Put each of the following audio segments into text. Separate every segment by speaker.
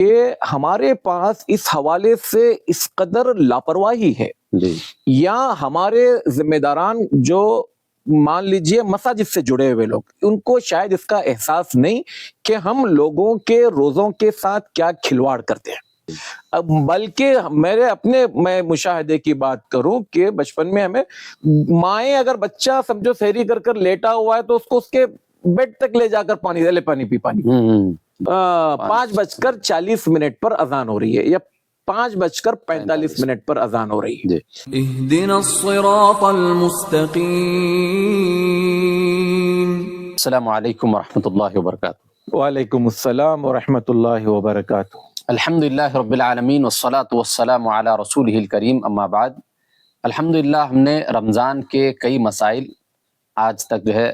Speaker 1: کہ ہمارے پاس اس حوالے سے اس قدر لاپرواہی ہے
Speaker 2: جی
Speaker 1: یا ہمارے ذمہ داران جو مان لیجئے مساجد سے جڑے ہوئے لوگ، ان کو شاید اس کا احساس نہیں کہ ہم لوگوں کے روزوں کے ساتھ کیا کھلواڑ کرتے ہیں۔ بلکہ میں مشاہدے کی بات کروں کہ بچپن میں ہمیں مائیں اگر بچہ سمجھو سحری کر کر لیٹا ہوا ہے تو اس کو اس کے بیڈ تک لے جا کر پانی دے، لے پانی پی، پانی 5:40 پر اذان ہو رہی ہے یا 5:45 پر اذان ہو رہی ہے۔
Speaker 3: اهدنا الصراط المستقیم۔
Speaker 2: السلام علیکم ورحمۃ اللہ وبرکاتہ۔
Speaker 1: وعلیکم السلام ورحمۃ اللہ وبرکاتہ۔
Speaker 2: الحمدللہ رب العالمین والصلاة والسلام علی رسولہ الکریم، اما بعد۔ الحمدللہ ہم نے رمضان کے کئی مسائل آج تک جو ہے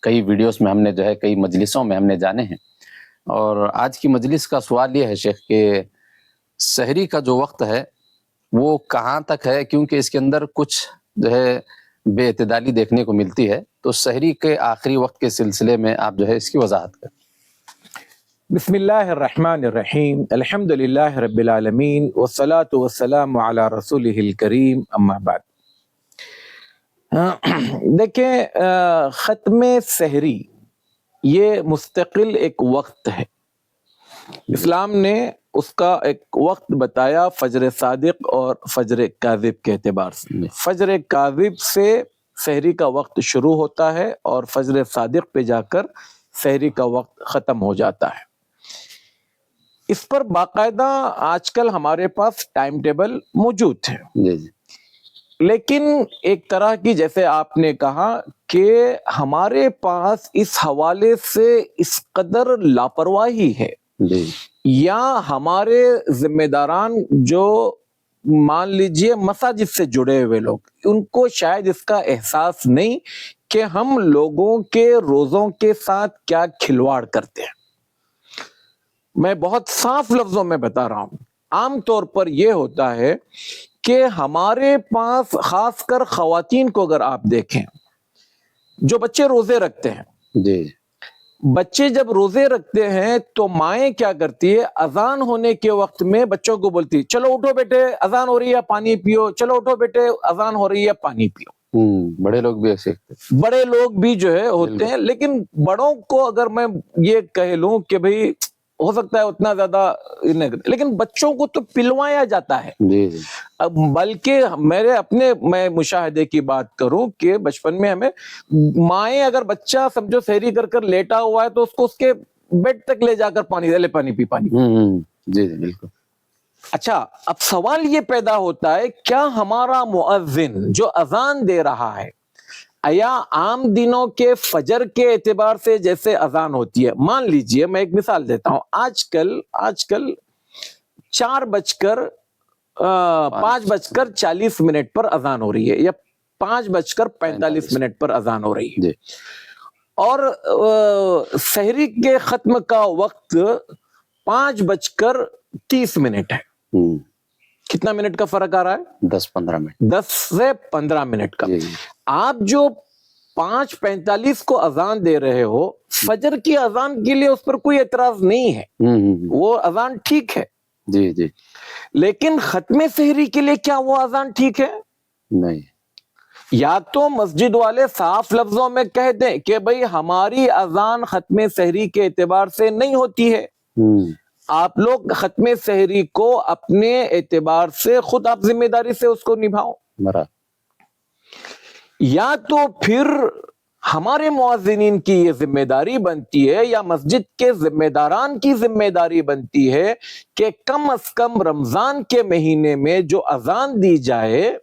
Speaker 2: کئی ویڈیوز میں ہم نے جو ہے کئی مجلسوں میں ہم نے جانے ہیں، اور آج کی مجلس کا سوال یہ ہے شیخ کہ سحری کا جو وقت ہے وہ کہاں تک ہے، کیونکہ اس کے اندر کچھ جو ہے بے اعتدالی دیکھنے کو ملتی ہے، تو سحری کے آخری وقت کے سلسلے میں آپ جو ہے اس کی وضاحت کریں۔
Speaker 1: بسم اللہ الرحمن الرحیم، الحمد للہ رب العالمین والصلاة والسلام علی رسولہ الکریم، اما بعد۔ دیکھیں، ختم سحری یہ مستقل ایک وقت ہے۔ اسلام نے اس کا ایک وقت بتایا فجر صادق اور فجر کاذب کے اعتبار سے۔ فجر کاذب سے سحری کا وقت شروع ہوتا ہے اور فجر صادق پہ جا کر سحری کا وقت ختم ہو جاتا ہے۔ اس پر باقاعدہ آج کل ہمارے پاس ٹائم ٹیبل موجود ہے،
Speaker 2: جی جی
Speaker 1: لیکن ایک طرح کی، جیسے آپ نے کہا کہ ہمارے پاس اس حوالے سے اس قدر لاپرواہی ہے
Speaker 2: جی
Speaker 1: یا ہمارے ذمہ داران جو مان لیجئے مساجد سے جڑے ہوئے لوگ، ان کو شاید اس کا احساس نہیں کہ ہم لوگوں کے روزوں کے ساتھ کیا کھلواڑ کرتے ہیں۔ میں بہت صاف لفظوں میں بتا رہا ہوں، عام طور پر یہ ہوتا ہے کہ ہمارے پاس، خاص کر خواتین کو اگر آپ دیکھیں، جو بچے روزے رکھتے ہیں،
Speaker 2: جی
Speaker 1: بچے جب روزے رکھتے ہیں تو مائیں کیا کرتی ہے، اذان ہونے کے وقت میں بچوں کو بولتی، چلو اٹھو بیٹے اذان ہو رہی ہے پانی پیو، چلو اٹھو بیٹے اذان ہو رہی ہے پانی پیو۔
Speaker 2: بڑے لوگ بھی ایسے
Speaker 1: بڑے لوگ بھی جو ہے ہوتے ہیں، لیکن بڑوں کو اگر میں یہ کہہ لوں کہ بھئی ہو سکتا ہے اتنا زیادہ نہیں، لیکن بچوں کو تو پلوایا جاتا ہے۔
Speaker 2: جی جی
Speaker 1: بلکہ میں مشاہدے کی بات کروں کہ بچپن میں ہمیں مائیں اگر بچہ سمجھو سحری کر کر لیٹا ہوا ہے تو اس کو اس کے بیڈ تک لے جا کر پانی دے، لے پانی پی، پانی۔
Speaker 2: جی جی بالکل۔
Speaker 1: اچھا، اب سوال یہ پیدا ہوتا ہے، کیا ہمارا مؤذن جو اذان دے رہا ہے، یا عام دنوں کے فجر کے اعتبار سے جیسے اذان ہوتی ہے، مان لیجئے میں ایک مثال دیتا ہوں، آج کل 5:40 پر اذان ہو رہی ہے یا 5:45 پر اذان ہو رہی ہے، اور سحری کے ختم کا وقت 5:30 ہے۔ کتنا منٹ کا فرق آ رہا ہے؟
Speaker 2: 10-15 منٹ،
Speaker 1: 10 سے 15 منٹ کا۔ آپ جو 5:45 کو اذان دے رہے ہو، فجر کی اذان کے لیے اس پر کوئی اعتراض نہیں ہے، وہ اذان ٹھیک ہے،
Speaker 2: جی جی،
Speaker 1: لیکن ختم سحری کے لیے کیا وہ اذان ٹھیک ہے؟
Speaker 2: نہیں۔
Speaker 1: یا تو مسجد والے صاف لفظوں میں کہہ دیں کہ بھئی ہماری اذان ختم سحری کے اعتبار سے نہیں ہوتی ہے، آپ لوگ ختم سحری کو اپنے اعتبار سے خود آپ ذمہ داری سے اس کو نبھاؤ۔ یا تو پھر ہمارے مؤذنین کی یہ ذمہ داری بنتی ہے یا مسجد کے ذمہ داران کی ذمہ داری بنتی ہے کہ کم از کم رمضان کے مہینے میں جو اذان دی جائے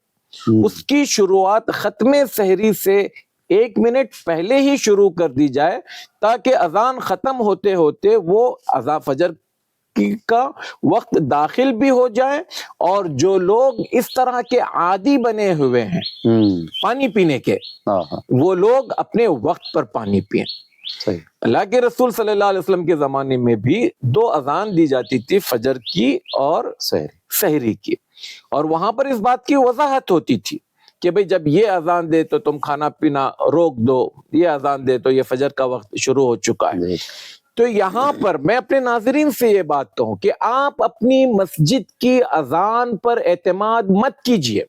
Speaker 1: اس کی شروعات ختم سحری سے 1 منٹ پہلے ہی شروع کر دی جائے، تاکہ اذان ختم ہوتے ہوتے وہ اذان فجر کا وقت داخل بھی ہو جائے، اور جو لوگ اس طرح کے عادی بنے ہوئے ہیں پانی پینے کے، وہ لوگ اپنے وقت پر پانی پئیں۔ اللہ کے رسول صلی اللہ علیہ وسلم کے زمانے میں بھی 2 اذان دی جاتی تھی، فجر کی اور سحری کی، اور وہاں پر اس بات کی وضاحت ہوتی تھی کہ بھئی جب یہ اذان دے تو تم کھانا پینا روک دو، یہ اذان دے تو یہ فجر کا وقت شروع ہو چکا ہے۔ تو یہاں پر میں اپنے ناظرین سے یہ بات کہوں کہ آپ اپنی مسجد کی اذان پر اعتماد مت کیجئے،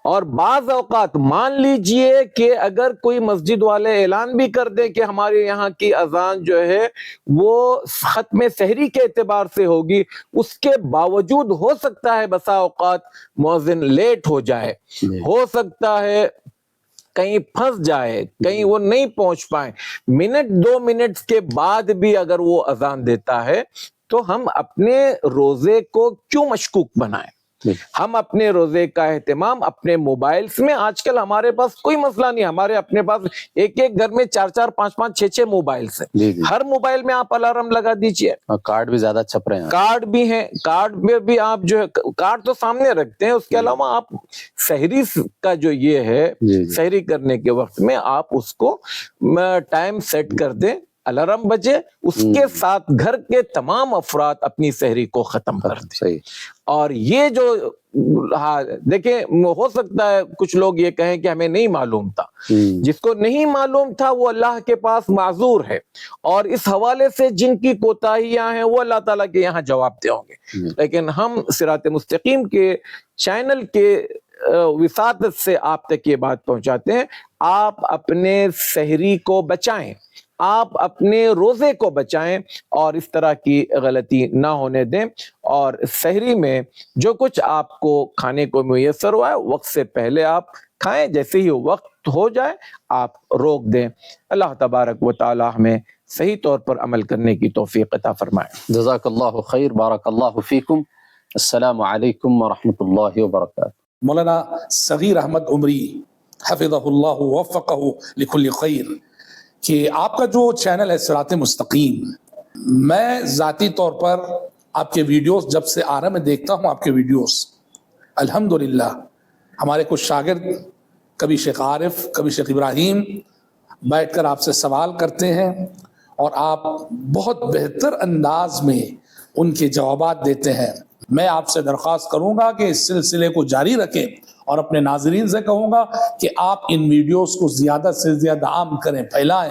Speaker 1: اور بعض اوقات مان لیجئے کہ اگر کوئی مسجد والے اعلان بھی کر دیں کہ ہمارے یہاں کی اذان جو ہے وہ ختم سحری کے اعتبار سے ہوگی، اس کے باوجود ہو سکتا ہے بسا اوقات مؤذن لیٹ ہو جائے، ہو سکتا ہے کہیں پھنس جائے، کہیں وہ نہیں پہنچ پائیں، منٹ 2 منٹ کے بعد بھی اگر وہ اذان دیتا ہے تو ہم اپنے روزے کو کیوں مشکوک بنائیں؟ ہم اپنے روزے کا اہتمام اپنے موبائلز میں، آج کل ہمارے پاس کوئی مسئلہ نہیں، ہمارے اپنے پاس ایک ایک گھر میں 4 5 6 موبائلز ہیں، ہر موبائل میں آپ الارم لگا دیجئے،
Speaker 2: کارڈ بھی زیادہ چھپ رہے ہیں،
Speaker 1: کارڈ بھی ہیں، کارڈ میں بھی آپ جو ہے کارڈ تو سامنے رکھتے ہیں، اس کے علاوہ آپ سحری کا جو یہ ہے سحری کرنے کے وقت میں آپ اس کو ٹائم سیٹ کر دیں، الارم بجے، اس کے ساتھ گھر کے تمام افراد اپنی سحری کو ختم کر دیں۔ اور یہ جو دیکھیں، ہو سکتا ہے کچھ لوگ یہ کہیں کہ ہمیں نہیں معلوم تھا، جس کو نہیں معلوم تھا وہ اللہ کے پاس معذور ہے، اور اس حوالے سے جن کی کوتاہیاں ہیں وہ اللہ تعالیٰ کے یہاں جواب دے ہوں گے، لیکن ہم صراط مستقیم کے چینل کے وساطت سے آپ تک یہ بات پہنچاتے ہیں، آپ اپنے سحری کو بچائیں، آپ اپنے روزے کو بچائیں، اور اس طرح کی غلطی نہ ہونے دیں، اور سحری میں جو کچھ آپ کو کھانے کو میسر ہوا ہے وقت سے پہلے آپ کھائیں، جیسے ہی وقت ہو جائے آپ روک دیں۔ اللہ تبارک و تعالی ہمیں صحیح طور پر عمل کرنے کی توفیق عطا فرمائے۔
Speaker 2: جزاک اللہ خیر، بارک اللہ فیکم، السلام علیکم ورحمۃ اللہ وبرکاتہ۔
Speaker 4: مولانا صغیر احمد عمری حفظہ اللہ ووفقہ لکل خیر، کہ آپ کا جو چینل ہے صراط مستقیم، میں ذاتی طور پر آپ کے ویڈیوز جب سے آ رہا میں دیکھتا ہوں آپ کے ویڈیوز، الحمدللہ ہمارے کچھ شاگرد، کبھی شیخ عارف کبھی شیخ ابراہیم، بیٹھ کر آپ سے سوال کرتے ہیں، اور آپ بہت بہتر انداز میں ان کے جوابات دیتے ہیں۔ میں آپ سے درخواست کروں گا کہ اس سلسلے کو جاری رکھیں، اور اپنے ناظرین سے کہوں گا کہ آپ ان ویڈیوز کو زیادہ سے زیادہ عام کریں، پھیلائیں۔